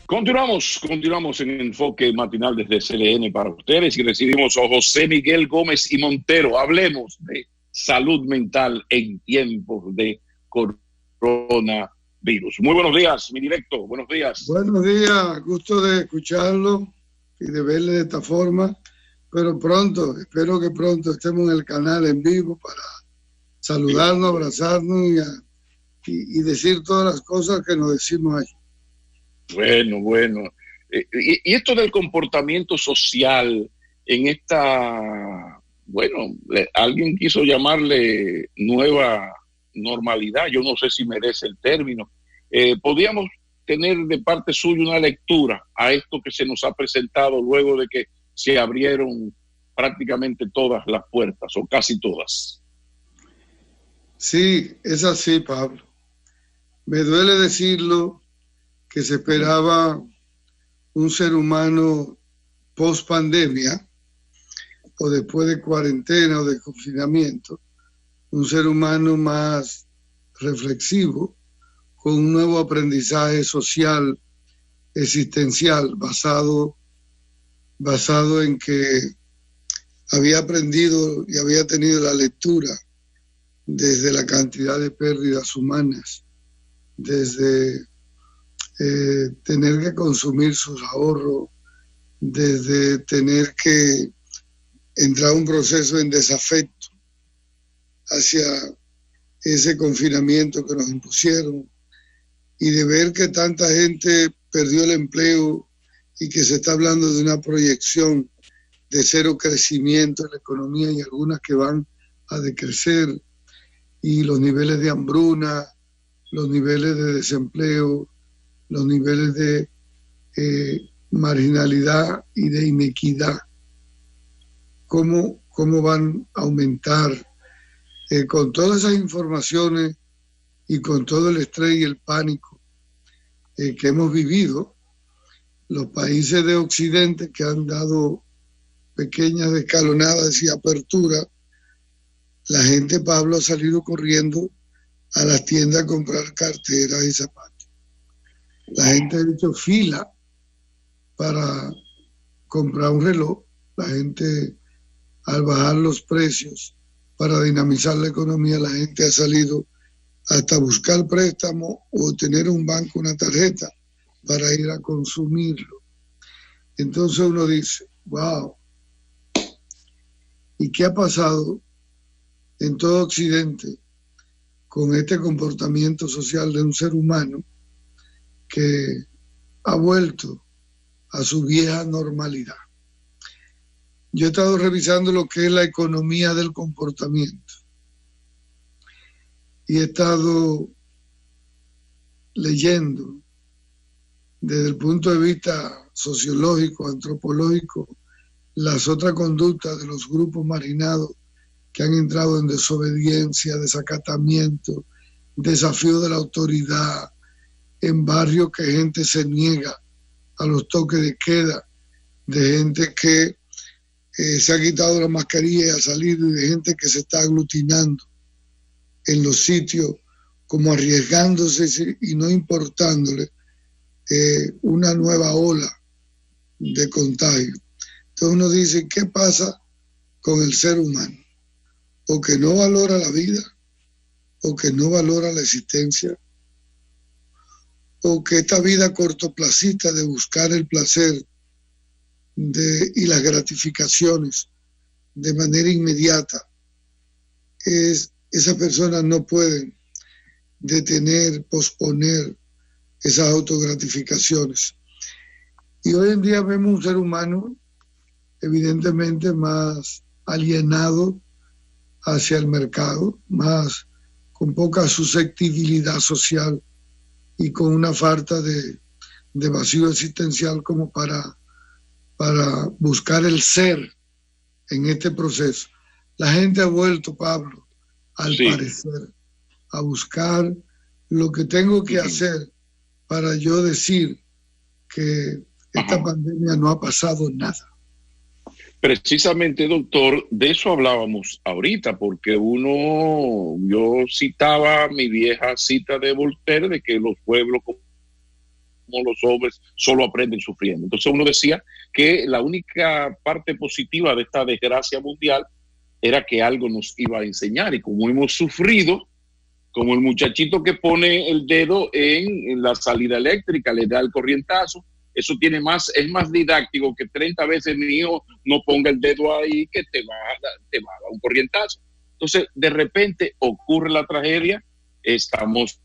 Continuamos en Enfoque Matinal desde CLN para ustedes y recibimos a José Miguel Gómez y Montero. Hablemos de salud mental en tiempos de coronavirus. Muy buenos días, mi directo. Buenos días. Buenos días, gusto de escucharlo y de verle de esta forma, pero espero que pronto estemos en el canal en vivo para saludarnos, abrazarnos y decir todas las cosas que nos decimos allí. Bueno. Y esto del comportamiento social en esta, alguien quiso llamarle nueva normalidad, yo no sé si merece el término. Podríamos tener de parte suya una lectura a esto que se nos ha presentado luego de que se abrieron prácticamente todas las puertas, o casi todas. Sí, es así, Pablo. Me duele decirlo, que se esperaba un ser humano post pandemia o después de cuarentena o de confinamiento, un ser humano más reflexivo, con un nuevo aprendizaje social, existencial, basado en que había aprendido y había tenido la lectura desde la cantidad de pérdidas humanas, desde tener que consumir sus ahorros, desde tener que entrar a un proceso en desafecto hacia ese confinamiento que nos impusieron, y de ver que tanta gente perdió el empleo y que se está hablando de una proyección de cero crecimiento en la economía y algunas que van a decrecer, y los niveles de hambruna, los niveles de desempleo, los niveles de marginalidad y de inequidad, cómo van a aumentar con todas esas informaciones y con todo el estrés y el pánico que hemos vivido. Los países de Occidente que han dado pequeñas escalonadas y aperturas, la gente, Pablo, ha salido corriendo a las tiendas a comprar carteras y zapatos. La gente ha hecho fila para comprar un reloj. La gente, al bajar los precios para dinamizar la economía, la gente ha salido hasta buscar préstamo o tener un banco, una tarjeta para ir a consumirlo. Entonces uno dice, wow, ¿y qué ha pasado en todo Occidente con este comportamiento social de un ser humano que ha vuelto a su vieja normalidad? Yo he estado revisando lo que es la economía del comportamiento y he estado leyendo desde el punto de vista sociológico, antropológico, las otras conductas de los grupos marginados que han entrado en desobediencia, desacatamiento, desafío de la autoridad, en barrios que gente se niega a los toques de queda, de gente que se ha quitado la mascarilla y ha salido, y de gente que se está aglutinando en los sitios como arriesgándose y no importándole una nueva ola de contagio. Entonces uno dice, ¿qué pasa con el ser humano? O que no valora la vida, o que no valora la existencia, o que esta vida cortoplacista de buscar el placer y las gratificaciones de manera inmediata, esas personas no pueden detener, posponer esas autogratificaciones. Y hoy en día vemos un ser humano evidentemente más alienado hacia el mercado, más con poca susceptibilidad social y con una falta de vacío existencial como para buscar el ser en este proceso. La gente ha vuelto, Pablo, al parecer, a buscar lo que tengo que hacer para yo decir que esta pandemia no ha pasado nada. Precisamente, doctor, de eso hablábamos ahorita, porque yo citaba mi vieja cita de Voltaire de que los pueblos los hombres solo aprenden sufriendo. Entonces uno decía que la única parte positiva de esta desgracia mundial era que algo nos iba a enseñar, y como hemos sufrido, como el muchachito que pone el dedo en la salida eléctrica, le da el corrientazo, eso es más didáctico que 30 veces mi hijo no ponga el dedo ahí, que te va a dar un corrientazo. Entonces, de repente ocurre la tragedia, estamos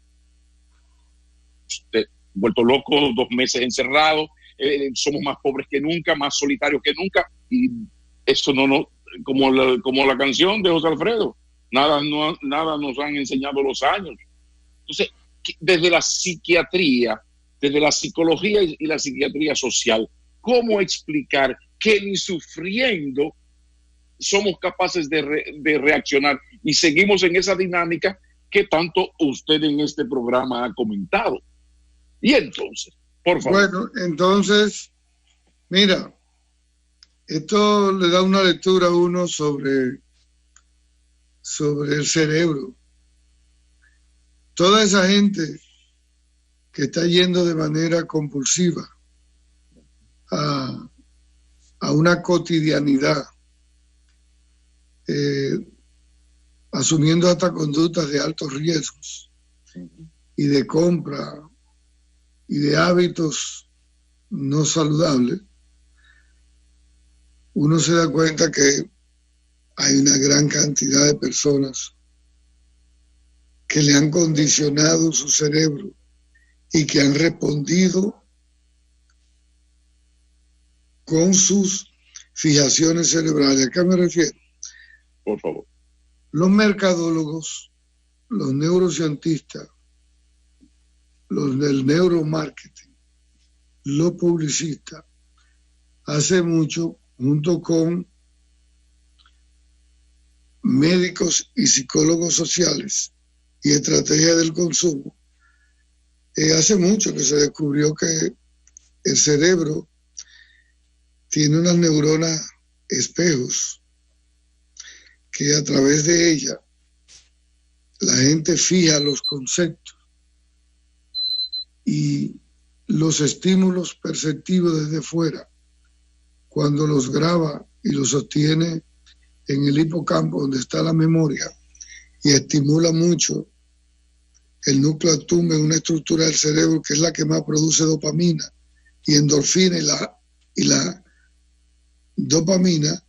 vueltos locos, 2 meses encerrados, somos más pobres que nunca, más solitarios que nunca, y eso como la canción de José Alfredo, nada nos han enseñado los años. Entonces, desde la psiquiatría, desde la psicología y la psiquiatría social, ¿cómo explicar que ni sufriendo somos capaces de reaccionar y seguimos en esa dinámica que tanto usted en este programa ha comentado? Y entonces, por favor. Bueno, entonces, mira, esto le da una lectura a uno sobre el cerebro. Toda esa gente que está yendo de manera compulsiva a una cotidianidad, asumiendo hasta conductas de altos riesgos y de compra y de hábitos no saludables, uno se da cuenta que hay una gran cantidad de personas que le han condicionado su cerebro y que han respondido con sus fijaciones cerebrales. ¿A qué me refiero? Por favor. Los mercadólogos, los neurocientistas, los del neuromarketing, los publicistas, hace mucho, junto con médicos y psicólogos sociales y estrategia del consumo, hace mucho que se descubrió que el cerebro tiene unas neuronas espejos que a través de ella la gente fija los conceptos y los estímulos perceptivos desde fuera, cuando los graba y los sostiene en el hipocampo donde está la memoria y estimula mucho el núcleo accumbens, una estructura del cerebro que es la que más produce dopamina y endorfina, y la dopamina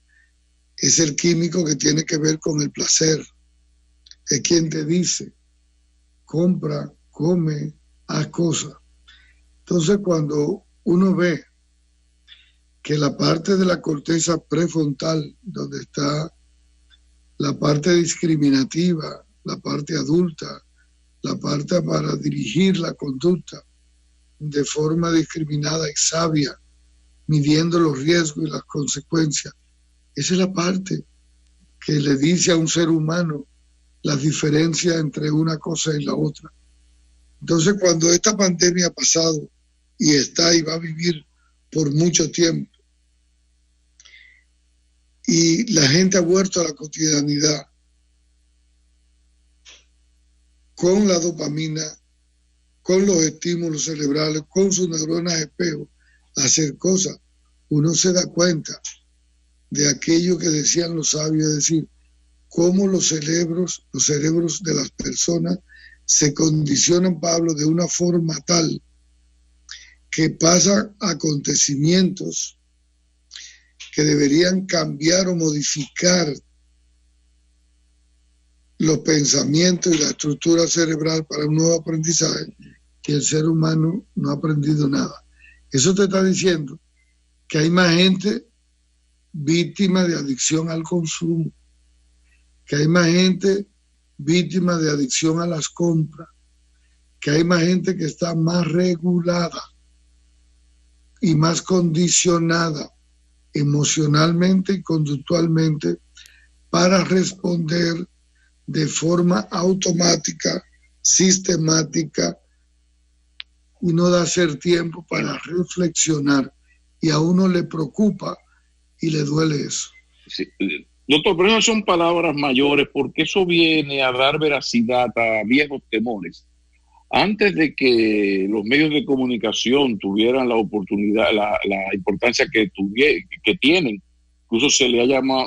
es el químico que tiene que ver con el placer. Es quien te dice, compra, come, haz cosas. Entonces, cuando uno ve que la parte de la corteza prefrontal, donde está la parte discriminativa, la parte adulta, la parte para dirigir la conducta de forma discriminada y sabia, midiendo los riesgos y las consecuencias, esa es la parte que le dice a un ser humano las diferencias entre una cosa y la otra. Entonces, cuando esta pandemia ha pasado y está y va a vivir por mucho tiempo, y la gente ha vuelto a la cotidianidad con la dopamina, con los estímulos cerebrales, con sus neuronas espejo, a hacer cosas, uno se da cuenta de aquello que decían los sabios, es decir, cómo los cerebros de las personas se condicionan, Pablo, de una forma tal que pasan acontecimientos que deberían cambiar o modificar los pensamientos y la estructura cerebral para un nuevo aprendizaje, que el ser humano no ha aprendido nada. Eso te está diciendo que hay más gente víctima de adicción al consumo, que hay más gente víctima de adicción a las compras, que hay más gente que está más regulada y más condicionada emocionalmente y conductualmente para responder de forma automática, sistemática, y no da ser tiempo para reflexionar, y a uno le preocupa y le duele eso. Sí. Doctor, pero esas son palabras mayores, porque eso viene a dar veracidad a viejos temores, Antes de que los medios de comunicación tuvieran la oportunidad, la importancia que tienen, incluso se le llamó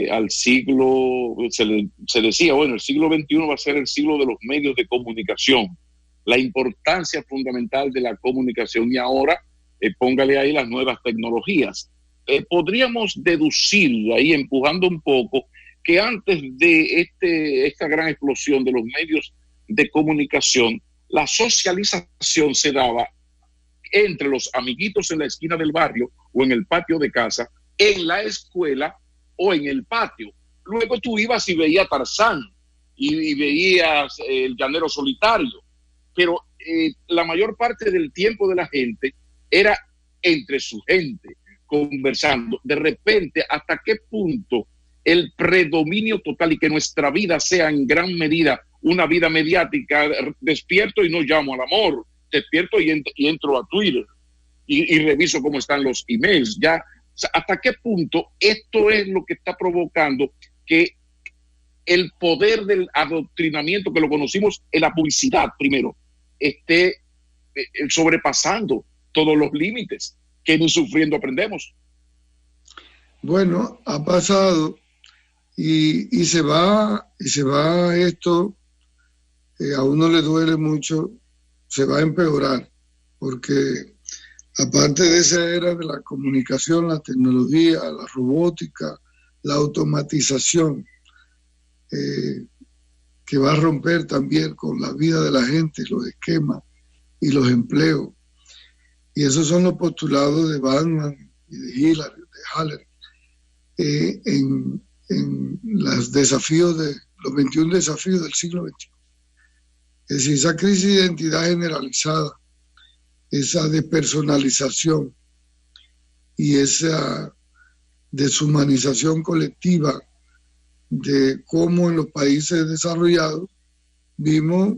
al siglo, se decía, bueno, el siglo XXI va a ser el siglo de los medios de comunicación, la importancia fundamental de la comunicación, y ahora póngale ahí las nuevas tecnologías. Podríamos deducir de ahí, empujando un poco, que antes de esta gran explosión de los medios de comunicación, la socialización se daba entre los amiguitos en la esquina del barrio o en el patio de casa, en la escuela o en el patio. Luego tú ibas y veías Tarzán y veías el Llanero Solitario, pero la mayor parte del tiempo de la gente era entre su gente, conversando. De repente, ¿hasta qué punto el predominio total y que nuestra vida sea en gran medida una vida mediática? Despierto y no llamo al amor, despierto y entro a Twitter y reviso cómo están los emails. Ya, o sea, ¿hasta qué punto esto es lo que está provocando que el poder del adoctrinamiento, que lo conocimos en la publicidad primero, esté sobrepasando todos los límites que ni sufriendo aprendemos? Bueno, ha pasado y se va esto, a uno le duele mucho, se va a empeorar, porque aparte de esa era de la comunicación, la tecnología, la robótica, la automatización, que va a romper también con la vida de la gente, los esquemas y los empleos. Y esos son los postulados de Bandman y de Hillary, de Haller, en los 21 desafíos del siglo XXI. Es decir, esa crisis de identidad generalizada, esa despersonalización y esa deshumanización colectiva de cómo en los países desarrollados vimos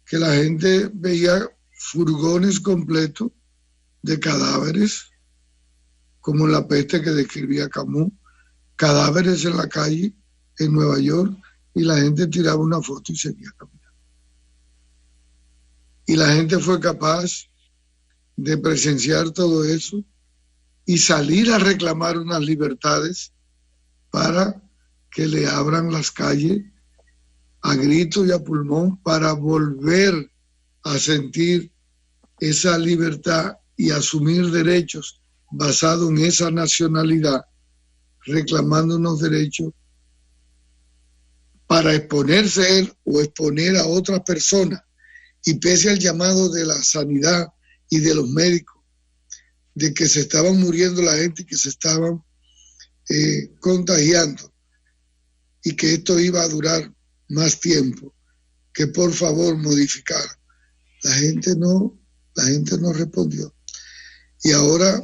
que la gente veía furgones completos de cadáveres, como la peste que describía Camus, cadáveres en la calle en Nueva York, y la gente tiraba una foto y seguía caminando. Y la gente fue capaz de presenciar todo eso y salir a reclamar unas libertades para que le abran las calles a grito y a pulmón, para volver a sentir esa libertad y asumir derechos basados en esa nacionalidad, reclamando unos derechos para exponerse él o exponer a otras personas. Y pese al llamado de la sanidad y de los médicos, de que se estaban muriendo la gente y que se estaban contagiando, y que esto iba a durar más tiempo, que por favor modificar. La gente no respondió. Y ahora,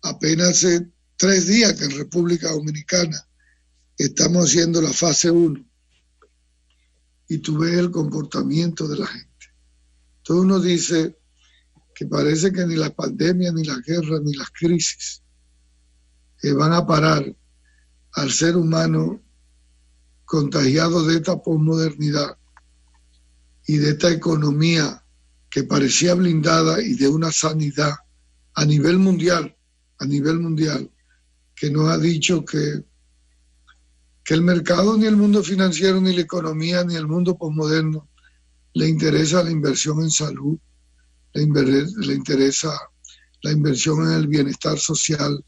apenas hace 3 días que en República Dominicana estamos haciendo la fase 1, y tú ves el comportamiento de la gente. Entonces uno dice que parece que ni la pandemia, ni la guerra, ni las crisis van a parar al ser humano contagiado de esta posmodernidad y de esta economía que parecía blindada, y de una sanidad a nivel mundial, que nos ha dicho que el mercado, ni el mundo financiero, ni la economía, ni el mundo posmoderno le interesa la inversión en salud, le interesa la inversión en el bienestar social,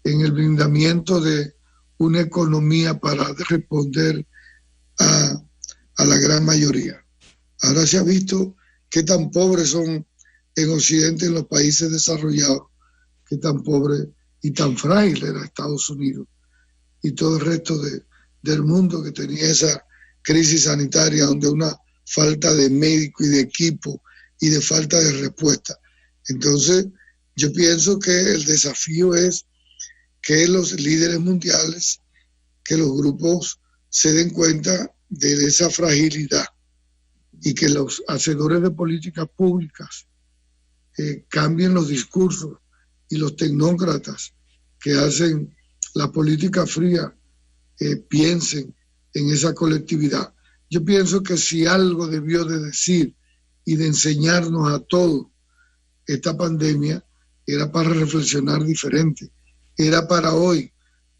en el blindamiento de una economía para responder a la gran mayoría. Ahora se ha visto qué tan pobres son en Occidente, en los países desarrollados, qué tan pobre y tan frágil era Estados Unidos y todo el resto del mundo, que tenía esa crisis sanitaria, donde una falta de médico y de equipo y de falta de respuesta. Entonces, yo pienso que el desafío es que los líderes mundiales, que los grupos se den cuenta de esa fragilidad, y que los hacedores de políticas públicas cambien los discursos, y los tecnócratas que hacen la política fría piensen en esa colectividad. Yo pienso que si algo debió de decir y de enseñarnos a todos esta pandemia, era para reflexionar diferente, era para hoy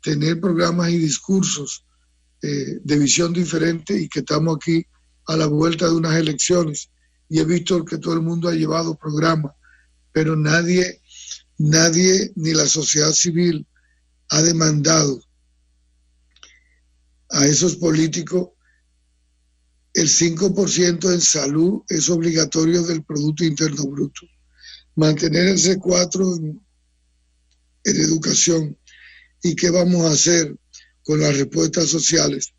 tener programas y discursos de visión diferente, y que estamos aquí a la vuelta de unas elecciones y he visto que todo el mundo ha llevado programas, pero nadie ni la sociedad civil ha demandado a esos políticos. El 5% en salud es obligatorio del Producto Interno Bruto. Mantener el C4 en educación. ¿Y qué vamos a hacer con las respuestas sociales?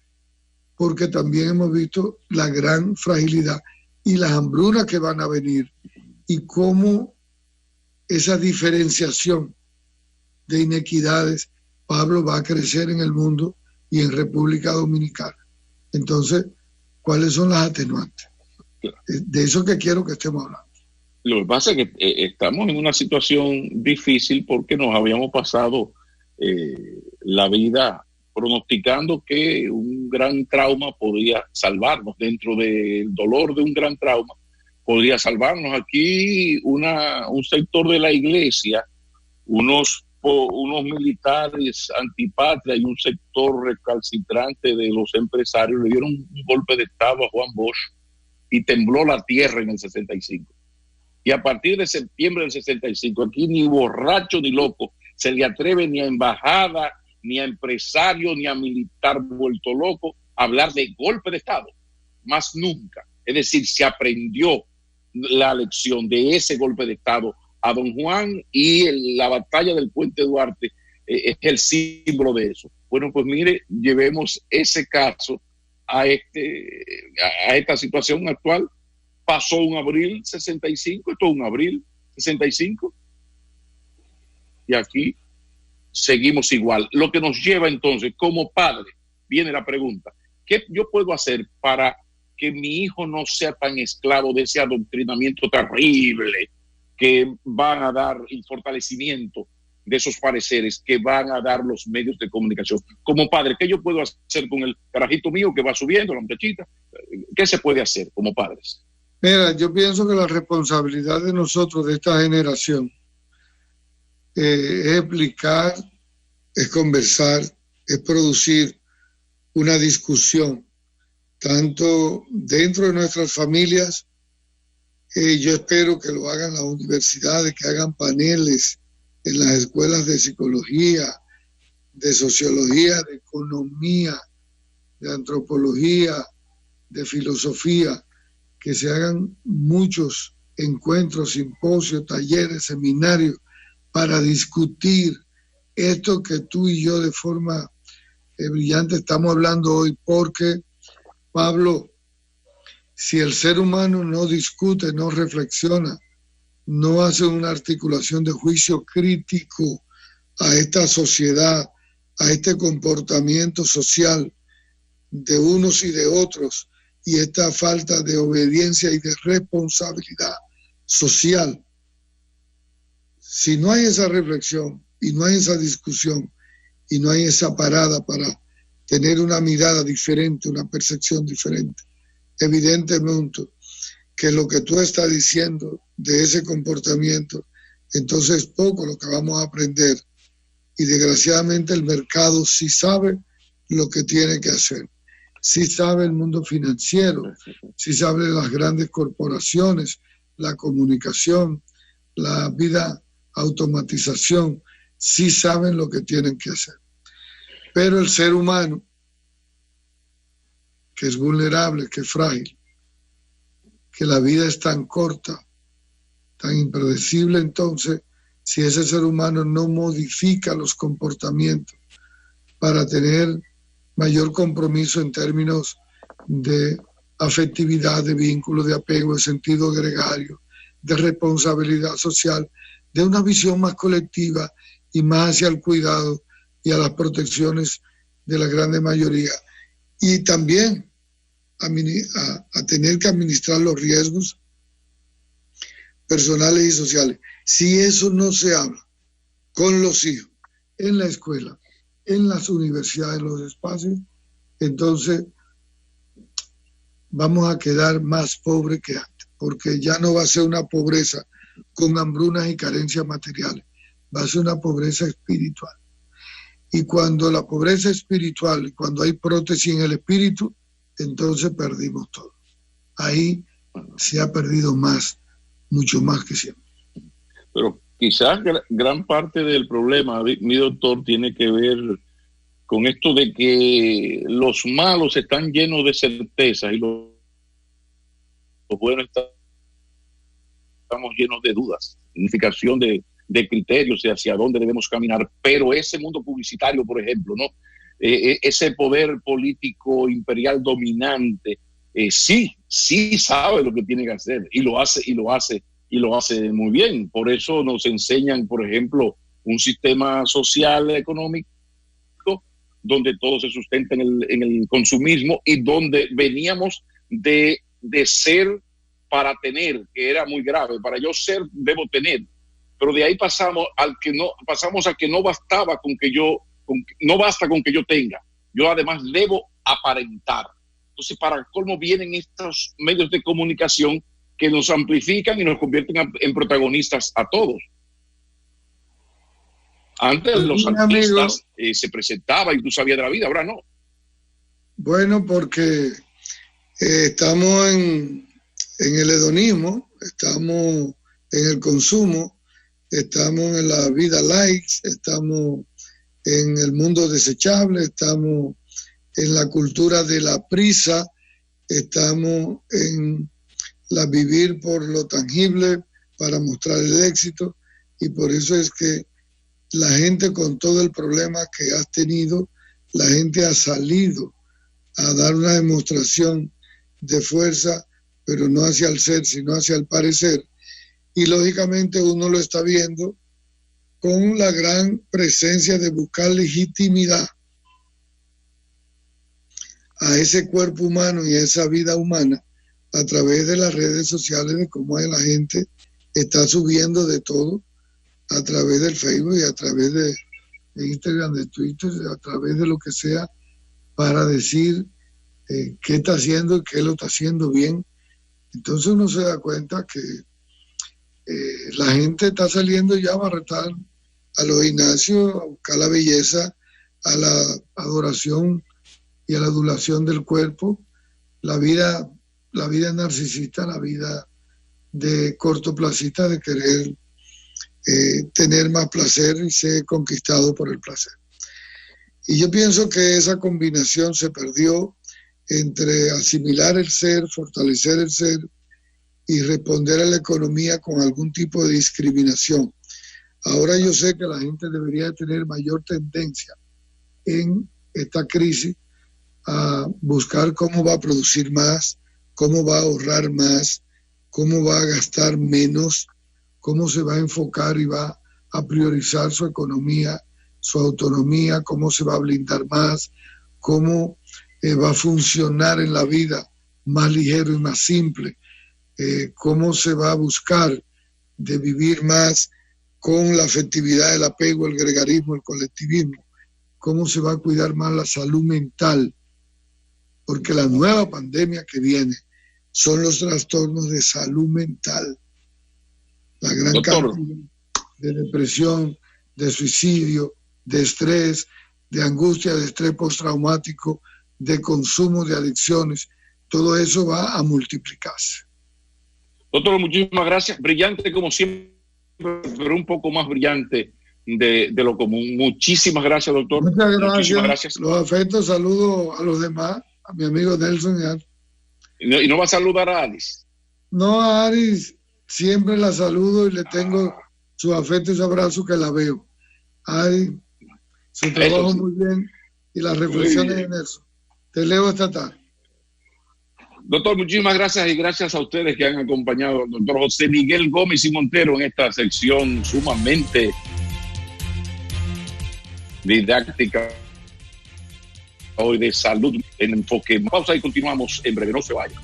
Porque también hemos visto la gran fragilidad y las hambrunas que van a venir, y cómo esa diferenciación de inequidades, Pablo, va a crecer en el mundo y en República Dominicana. Entonces, ¿cuáles son las atenuantes? De eso que quiero que estemos hablando. Lo que pasa es que estamos en una situación difícil porque nos habíamos pasado la vida pronosticando que un gran trauma podría salvarnos. Dentro del dolor de un gran trauma podría salvarnos. Aquí un sector de la iglesia, unos militares antipatria y un sector recalcitrante de los empresarios le dieron un golpe de estado a Juan Bosch y tembló la tierra en el 65. Y a partir de septiembre del 65, aquí ni borracho ni loco se le atreve ni a embajada, ni a empresario, ni a militar vuelto loco a hablar de golpe de estado. Más nunca. Es decir, se aprendió la lección de ese golpe de estado a don Juan, y la batalla del Puente Duarte es el símbolo de eso. Bueno, pues mire, llevemos ese caso a esta situación actual. Pasó un abril 65, esto es un abril 65, y aquí seguimos igual. Lo que nos lleva entonces, como padre, viene la pregunta: ¿qué yo puedo hacer para que mi hijo no sea tan esclavo de ese adoctrinamiento terrible que van a dar el fortalecimiento de esos pareceres que van a dar los medios de comunicación? Como padre, ¿qué yo puedo hacer con el carajito mío que va subiendo, la muchachita? ¿Qué se puede hacer como padres? Mira, yo pienso que la responsabilidad de nosotros, de esta generación, es explicar, es conversar, es producir una discusión, tanto dentro de nuestras familias. Yo espero que lo hagan las universidades, que hagan paneles en las escuelas de psicología, de sociología, de economía, de antropología, de filosofía, que se hagan muchos encuentros, simposios, talleres, seminarios, para discutir esto que tú y yo de forma brillante estamos hablando hoy, porque, Pablo, si el ser humano no discute, no reflexiona, no hace una articulación de juicio crítico a esta sociedad, a este comportamiento social de unos y de otros, y esta falta de obediencia y de responsabilidad social, si no hay esa reflexión y no hay esa discusión y no hay esa parada para tener una mirada diferente, una percepción diferente, evidentemente que lo que tú estás diciendo de ese comportamiento, entonces es poco lo que vamos a aprender, y desgraciadamente el mercado sí sabe lo que tiene que hacer, sí sabe el mundo financiero, sí sabe las grandes corporaciones, la comunicación, la vida automatización, sí saben lo que tienen que hacer. Pero el ser humano, que es vulnerable, que es frágil, que la vida es tan corta, tan impredecible, entonces, si ese ser humano no modifica los comportamientos para tener mayor compromiso en términos de afectividad, de vínculo, de apego, de sentido gregario, de responsabilidad social, de una visión más colectiva y más hacia el cuidado y a las protecciones de la grande mayoría, y también a tener que administrar los riesgos personales y sociales. Si eso no se habla con los hijos, en la escuela, en las universidades, en los espacios, entonces vamos a quedar más pobres que antes, porque ya no va a ser una pobreza con hambrunas y carencias materiales, va a ser una pobreza espiritual. Y cuando la pobreza espiritual, cuando hay prótesis en el espíritu, entonces perdimos todo. Ahí se ha perdido más, mucho más que siempre. Pero quizás gran parte del problema, mi doctor, tiene que ver con esto de que los malos están llenos de certezas y los buenos estamos llenos de dudas, significación de criterios de hacia dónde debemos caminar. Pero ese mundo publicitario, por ejemplo, ¿no? Ese poder político imperial dominante, sí sabe lo que tiene que hacer y lo hace muy bien. Por eso nos enseñan, por ejemplo, un sistema social económico donde todo se sustenta en el consumismo y donde veníamos de ser para tener, que era muy grave. Para yo ser, debo tener. Pero de ahí pasamos a que no bastaba no basta con que yo tenga. Yo además debo aparentar. Entonces, para colmo vienen estos medios de comunicación que nos amplifican y nos convierten en protagonistas a todos. Antes los artistas se presentaban y tú sabías de la vida, ahora no. Bueno, porque estamos en el hedonismo, estamos en el consumo, estamos en la vida likes, estamos en el mundo desechable, estamos en la cultura de la prisa, estamos en la vivir por lo tangible para mostrar el éxito, y por eso es que la gente, con todo el problema que has tenido, la gente ha salido a dar una demostración de fuerza, pero no hacia el ser, sino hacia el parecer. Y lógicamente uno lo está viendo con la gran presencia de buscar legitimidad a ese cuerpo humano y a esa vida humana a través de las redes sociales, de cómo la gente está subiendo de todo a través del Facebook y a través de Instagram, de Twitter, a través de lo que sea, para decir qué está haciendo y qué lo está haciendo bien. Entonces uno se da cuenta que la gente está saliendo ya a barretar a los gimnasios, a buscar la belleza, a la adoración y a la adulación del cuerpo, la vida narcisista, la vida de cortoplacista, de querer tener más placer y ser conquistado por el placer. Y yo pienso que esa combinación se perdió entre asimilar el ser, fortalecer el ser y responder a la economía con algún tipo de discriminación. Ahora yo sé que la gente debería tener mayor tendencia en esta crisis a buscar cómo va a producir más, cómo va a ahorrar más, cómo va a gastar menos, cómo se va a enfocar y va a priorizar su economía, su autonomía, cómo se va a blindar más, cómo va a funcionar en la vida más ligero y más simple, cómo se va a buscar de vivir más con la afectividad, el apego, el gregarismo, el colectivismo, cómo se va a cuidar más la salud mental, porque la nueva pandemia que viene son los trastornos de salud mental. La gran cantidad de depresión, de suicidio, de estrés, de angustia, de estrés postraumático, de consumo, de adicciones, todo eso va a multiplicarse. Doctor, muchísimas gracias. Brillante como siempre, pero un poco más brillante de lo común. Muchísimas gracias, doctor. Muchas gracias. Muchísimas gracias. Los afectos, saludo a los demás, a mi amigo Nelson. ¿Y no va a saludar a Alice? No, a Aris siempre la saludo y le tengo su afecto y su abrazo que la veo. Ay, su trabajo muy bien y las reflexiones en eso. Te leo esta tarde. Doctor, muchísimas gracias y gracias a ustedes que han acompañado al doctor José Miguel Gómez y Montero en esta sección sumamente didáctica hoy de salud en enfoque. Pausa y continuamos en breve, no se vayan.